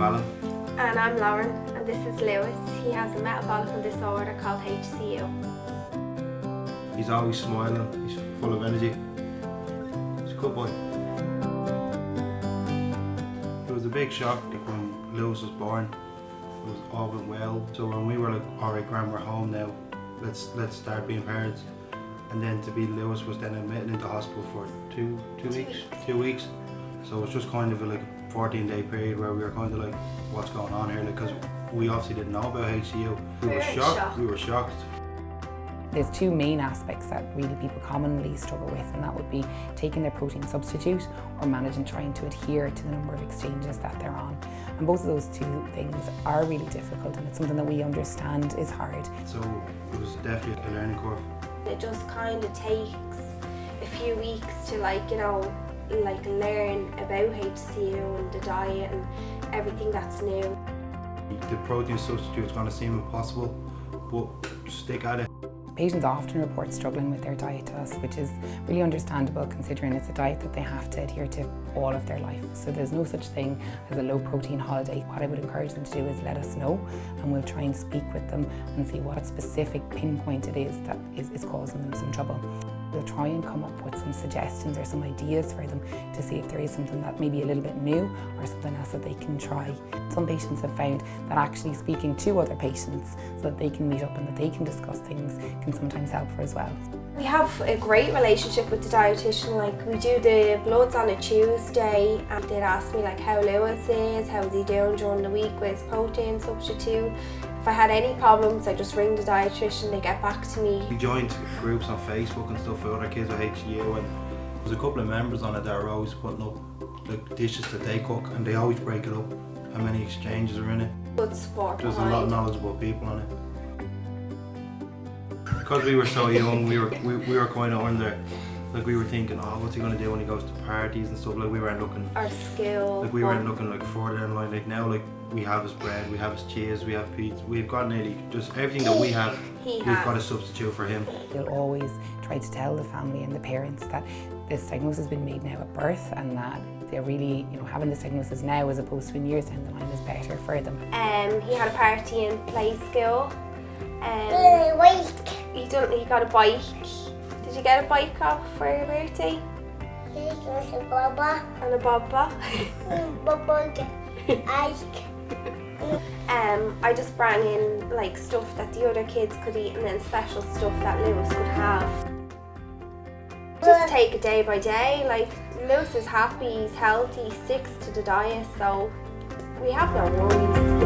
Alan. And I'm Lauren, and this is Lewis. He has a metabolic disorder called HCU. He's always smiling, he's full of energy. He's a good boy. It was a big shock when Lewis was born. It was all went well. So when we were like, alright Gran, we're home now, let's start being parents. And then to be Lewis was then admitted into hospital for two weeks. So it was just kind of like a 14-day period where we were kind of like, what's going on here? Because we obviously didn't know about HCU. We were shocked. There's two main aspects that really people commonly struggle with, and that would be taking their protein substitute or managing trying to adhere to the number of exchanges that they're on. And both of those two things are really difficult, and it's something that we understand is hard. So it was definitely a learning curve. It just kind of takes a few weeks to learn about HCU and the diet and everything that's new. The protein substitute is going to seem impossible, but stick at it. Patients often report struggling with their diet to us, which is really understandable considering it's a diet that they have to adhere to all of their life. So there's no such thing as a low protein holiday. What I would encourage them to do is let us know, and we'll try and speak with them and see what specific pinpoint it is that is causing them some trouble. We'll try and come up with some suggestions or some ideas for them to see if there is something that may be a little bit new or something else that they can try. Some patients have found that actually speaking to other patients so that they can meet up and that they can discuss things can sometimes help for as well. We have a great relationship with the dietitian. Like, we do the bloods on a Tuesday, and they'd ask me like how Lewis is, how's he doing during the week with his protein substitute. If I had any problems, I just ring the dietitian, they get back to me. We joined groups on Facebook and stuff with other kids with HCU, and there's a couple of members on it that are always putting up like dishes that they cook, and they always break it up, how many exchanges are in it. Good sport. There's a lot of knowledgeable people on it. Because we were so young, we were kind of under, like we were thinking, oh, what's he going to do when he goes to parties and stuff. Like we weren't looking. Our skill. Like we weren't looking like further in line. Like now, like we have his bread, we have his cheese, we have pizza. We've got nearly just everything that we have. We've got a substitute for him. We'll always try to tell the family and the parents that this diagnosis has been made now at birth, and that they're really, having this diagnosis now as opposed to in years down the line is better for them. He had a party in play school. He got a bike. Did you get a bike off for your birthday? Yes, a baba. And a baba. I just brought in like stuff that the other kids could eat, and then special stuff that Lewis could have. Just take it day by day. Like, Lewis is happy, he's healthy, he sticks to the diet, so we have no worries,